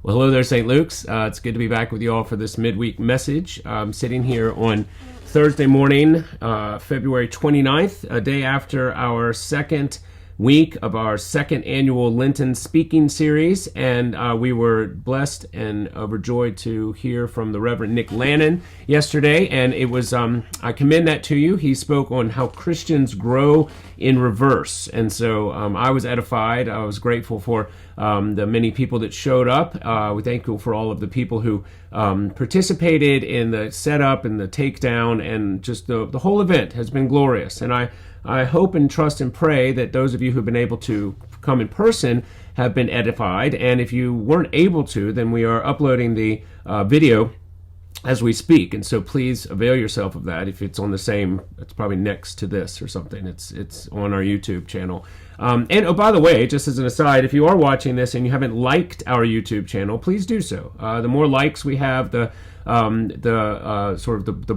Well, hello there, St. Luke's. It's good to be back with you all for this midweek message. I'm sitting here on Thursday morning, February 29th, a day after our second week of our second annual Lenten speaking series, and we were blessed and overjoyed to hear from the Reverend Nick Lannon yesterday, and it was, I commend that to you. He spoke on how Christians grow in reverse, and so I was edified. I was grateful for the many people that showed up. We're thankful for all of the people who participated in the setup and the takedown, and just the whole event has been glorious, and I hope and trust and pray that those of you who've been able to come in person have been edified. And if you weren't able to, then we are uploading the video as we speak. And so please avail yourself of that. If it's on the same, it's probably next to this or something. It's on our YouTube channel. And oh, by the way, just as an aside, if you are watching this and you haven't liked our YouTube channel, please do so. The more likes we have, the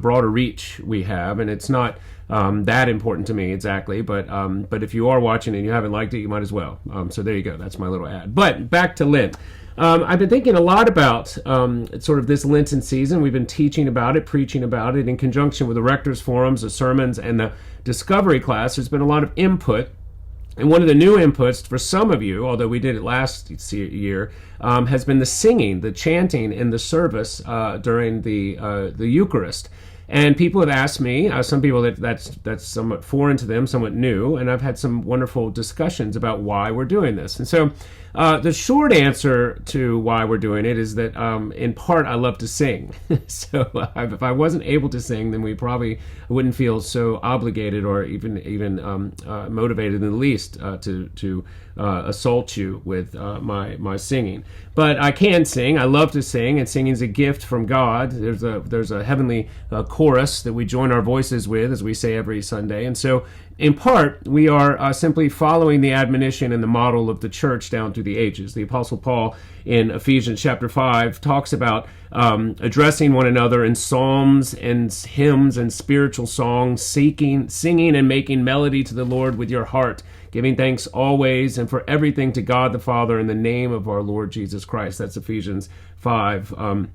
broader reach we have, and it's not that important to me exactly, but if you are watching and you haven't liked it, you might as well. So there you go. That's my little ad. But back to Lent. I've been thinking a lot about sort of this Lenten season. We've been teaching about it, preaching about it in conjunction with the Rector's Forums, the sermons, and the Discovery class. There's been a lot of input. And one of the new inputs for some of you, although we did it last year, has been the singing, the chanting in the service during the Eucharist. And people have asked me, some people that's somewhat foreign to them, somewhat new, and I've had some wonderful discussions about why we're doing this. And so the short answer to why we're doing it is that in part I love to sing. So if I wasn't able to sing, then we probably wouldn't feel so obligated or even motivated in the least to assault you with my singing. But I can sing. I love to sing, and singing is a gift from God. There's a heavenly chorus that we join our voices with, as we say every Sunday. And so, in part, we are simply following the admonition and the model of the church down through the ages. The Apostle Paul in Ephesians chapter 5 talks about addressing one another in psalms and hymns and spiritual songs, singing and making melody to the Lord with your heart, giving thanks always and for everything to God the Father in the name of our Lord Jesus Christ. That's Ephesians 5,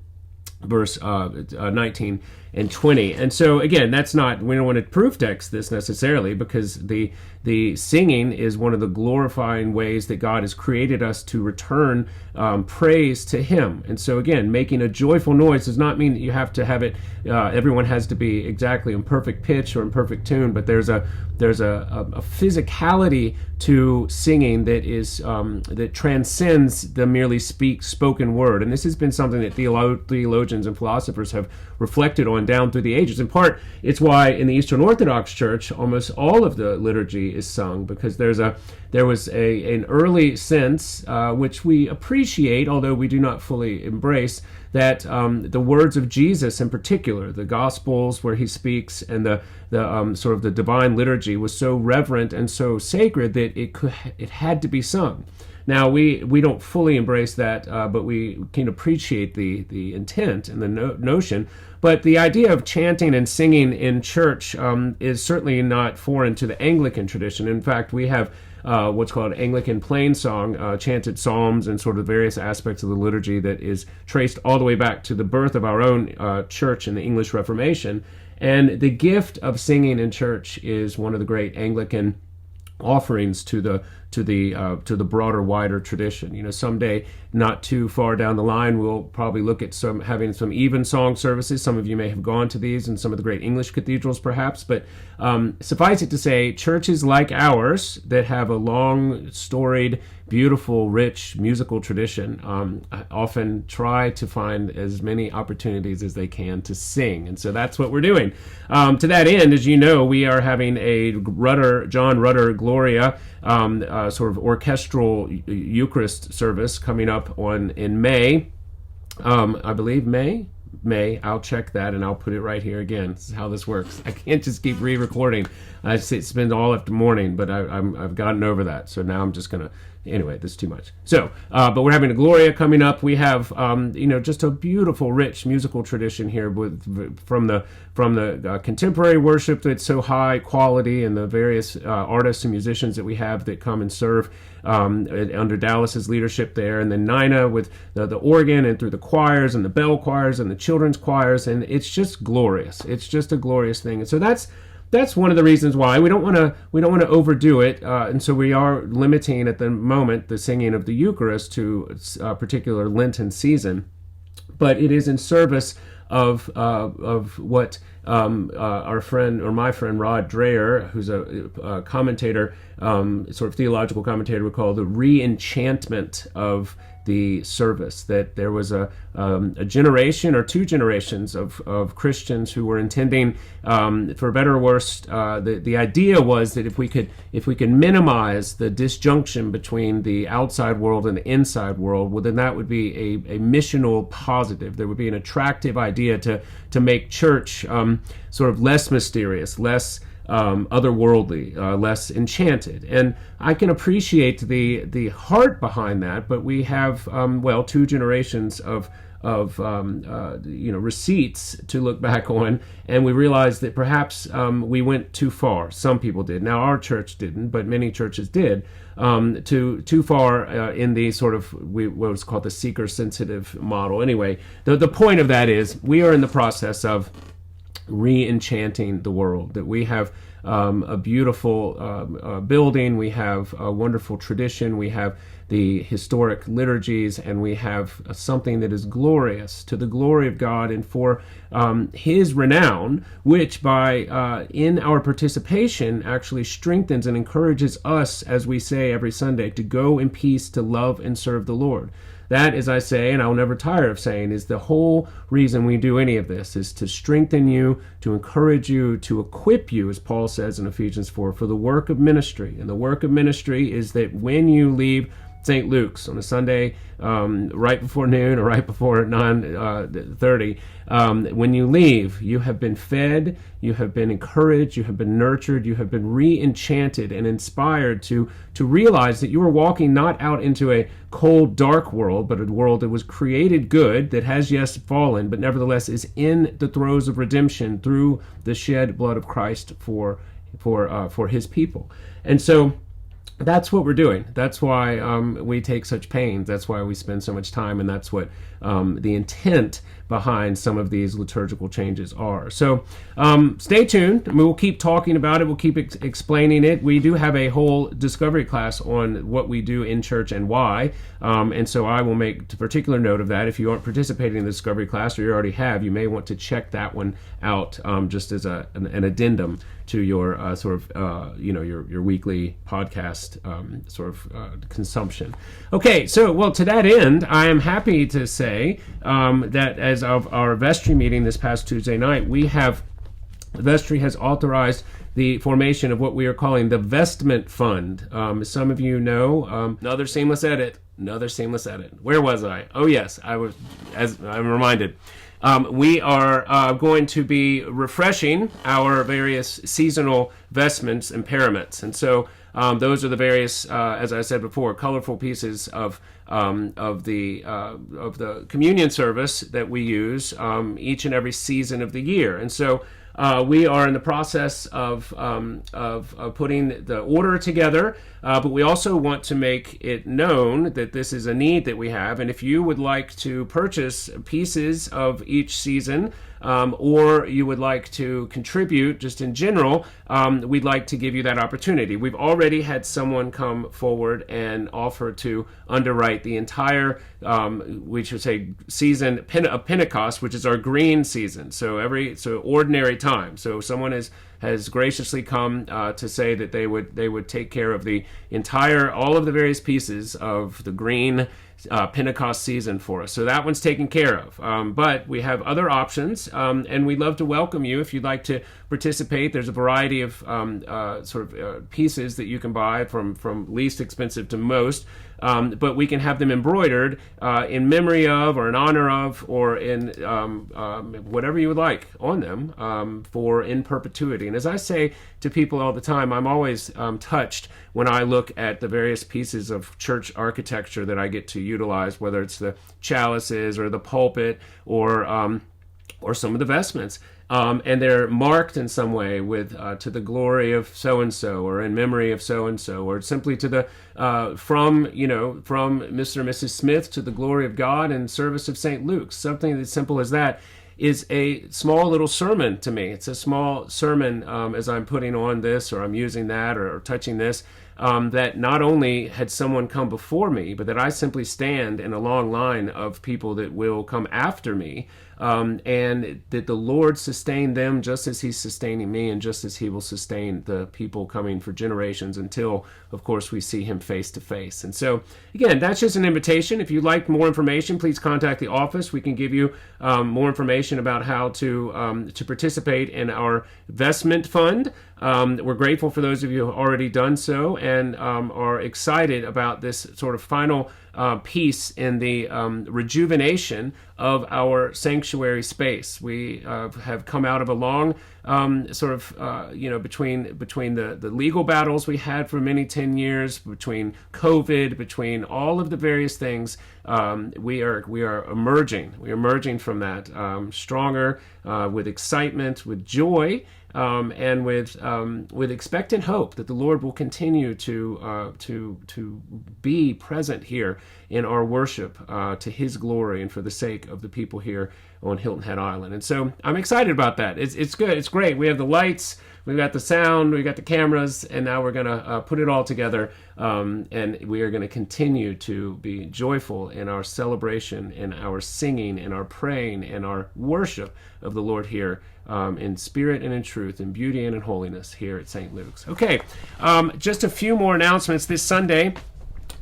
verse 19 and 20. And so again, that's not, we don't want to proof text this necessarily, because the singing is one of the glorifying ways that God has created us to return praise to Him. And so again, making a joyful noise does not mean that you have to have it, everyone has to be exactly in perfect pitch or in perfect tune, but there's a physicality to singing that is that transcends the merely spoken word. And this has been something that theologians and philosophers have reflected on down through the ages. In part, it's why in the Eastern Orthodox Church almost all of the liturgy is sung, because there was an early sense which we appreciate, although we do not fully embrace, that the words of Jesus in particular, the Gospels where He speaks, and the sort of the divine liturgy was so reverent and so sacred that it had to be sung. Now, we don't fully embrace that, but we can appreciate the intent and the notion. But the idea of chanting and singing in church is certainly not foreign to the Anglican tradition. In fact, we have what's called Anglican plain song, chanted psalms and sort of various aspects of the liturgy that is traced all the way back to the birth of our own church in the English Reformation. And the gift of singing in church is one of the great Anglican offerings to the broader, wider tradition. You know, someday, not too far down the line, we'll probably look at having some evensong services. Some of you may have gone to these in some of the great English cathedrals, perhaps. But suffice it to say, churches like ours that have a long, storied, beautiful, rich musical tradition often try to find as many opportunities as they can to sing. And so that's what we're doing. To that end, as you know, we are having a John Rutter Gloria sort of orchestral Eucharist service coming up in May. I believe May. I'll check that and I'll put it right here again. This is how this works. I can't just keep re-recording. I spend all after morning, but I've gotten over that. So now I'm just going to Anyway, this is too much. So, but we're having a Gloria coming up. We have, just a beautiful, rich musical tradition here from the contemporary worship that's so high quality, and the various artists and musicians that we have that come and serve under Dallas's leadership there, and then Nina with the organ, and through the choirs and the bell choirs and the children's choirs, and it's just glorious. It's just a glorious thing. And so that's one of the reasons why we don't want to overdo it, and so we are limiting at the moment the singing of the Eucharist to a particular Lenten season, but it is in service of what our friend, or my friend Rod Dreher, who's a commentator, sort of theological commentator, would call the re-enchantment of the service. That there was a generation or two generations of Christians who were intending, for better or worse, the idea was that if we could minimize the disjunction between the outside world and the inside world, well, then that would be a missional positive. There would be an attractive idea to make church sort of less mysterious, less otherworldly, less enchanted. And I can appreciate the heart behind that, but we have two generations of receipts to look back on, and we realized that perhaps we went too far. Some people did. Now, our church didn't, but many churches did, too far in the sort of what was called the seeker-sensitive model. Anyway, the point of that is we are in the process of re-enchanting the world, that we have a beautiful building, we have a wonderful tradition, we have the historic liturgies, and we have something that is glorious to the glory of God and for His renown, which by in our participation actually strengthens and encourages us, as we say every Sunday, to go in peace to love and serve the Lord. That, as I say, and I'll never tire of saying, is the whole reason we do any of this, is to strengthen you, to encourage you, to equip you, as Paul says in Ephesians 4, for the work of ministry. And the work of ministry is that when you leave St. Luke's on a Sunday, right before noon or right before 9:30, when you leave, you have been fed, you have been encouraged, you have been nurtured, you have been re-enchanted and inspired to realize that you are walking not out into a cold, dark world, but a world that was created good, that has, yes, fallen, but nevertheless is in the throes of redemption through the shed blood of Christ for His people. And so that's what we're doing. That's why we take such pains. That's why we spend so much time, and that's what the intent behind some of these liturgical changes are. So stay tuned. We will keep talking about it. We'll keep explaining it. We do have a whole discovery class on what we do in church and why, and so I will make particular note of that. If you aren't participating in the discovery class, or you already have, you may want to check that one out just as an addendum to your your weekly podcast consumption. Okay, so to that end, I am happy to say that as of our vestry meeting this past Tuesday night, the vestry has authorized the formation of what we are calling the Vestment Fund. Some of you know, another seamless edit. Where was I? Oh yes, I'm reminded. We are going to be refreshing our various seasonal vestments and paraments, and so those are the various, as I said before, colorful pieces of the communion service that we use each and every season of the year, and so. We are in the process of putting the order together, but we also want to make it known that this is a need that we have. And if you would like to purchase pieces of each season, or you would like to contribute just in general, we'd like to give you that opportunity. We've already had someone come forward and offer to underwrite the entire, we should say, season of Pentecost, which is our green season. So ordinary time. So someone has graciously come to say that they would take care of all of the various pieces of the green Pentecost season for us. So that one's taken care of. But we have other options, and we'd love to welcome you if you'd like to participate. There's a variety of pieces that you can buy from least expensive to most. But we can have them embroidered in memory of, or in honor of, or in whatever you would like on them for in perpetuity And as I say to people all the time, I'm always touched when I look at the various pieces of church architecture that I get to utilize, whether it's the chalices or the pulpit or some of the vestments. And they're marked in some way with to the glory of so and so, or in memory of so and so, or simply to the from Mr. and Mrs. Smith to the glory of God and service of St. Luke's. Something as simple as that is a small little sermon to me. It's a small sermon as I'm putting on this, or I'm using that, or touching this. That not only had someone come before me, but that I simply stand in a long line of people that will come after me, and that the Lord sustain them just as He's sustaining me, and just as He will sustain the people coming for generations until, of course, we see Him face to face. And so, again, that's just an invitation. If you'd like more information, please contact the office. We can give you more information about how to participate in our vestment fund. We're grateful for those of you who have already done so, and are excited about this sort of final piece in the rejuvenation of our sanctuary space. We have come out of a long between the legal battles we had for many 10 years, between COVID, between all of the various things. We are emerging. We're emerging from that stronger, with excitement, with joy, and with expectant hope that the Lord will continue to be present here in our worship to His glory and for the sake of the people here on Hilton Head Island. And so I'm excited about that. It's good. It's great. We have the lights, we've got the sound, we've got the cameras, and now we're going to put it all together, and we are going to continue to be joyful in our celebration, in our singing, in our praying, and our worship of the Lord here, in spirit and in truth, in beauty and in holiness here at St. Luke's. Okay, just a few more announcements this Sunday.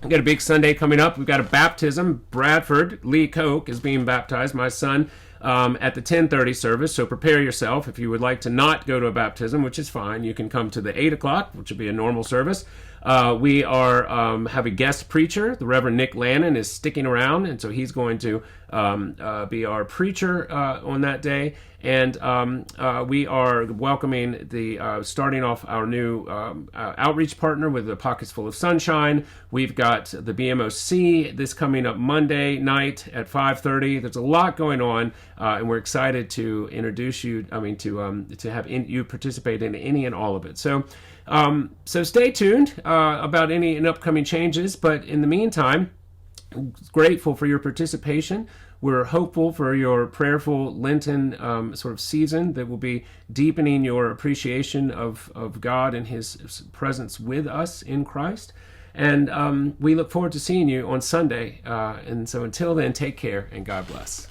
We've got a big Sunday coming up. We've got a baptism. Bradford Lee Koch is being baptized, my son, at the 10:30 service. So prepare yourself. If you would like to not go to a baptism, which is fine, you can come to the 8 o'clock, which will be a normal service. We have a guest preacher. The Reverend Nick Lannon is sticking around, and so he's going to be our preacher on that day. And we are welcoming starting off our new outreach partner with the Pockets Full of Sunshine. We've got the BMOC this coming up Monday night at 5:30. There's a lot going on, and we're excited to introduce you. To have you participate in any and all of it. So stay tuned about any upcoming changes. But in the meantime, grateful for your participation. We're hopeful for your prayerful Lenten sort of season that will be deepening your appreciation of God and His presence with us in Christ. And we look forward to seeing you on Sunday. And so until then, take care and God bless.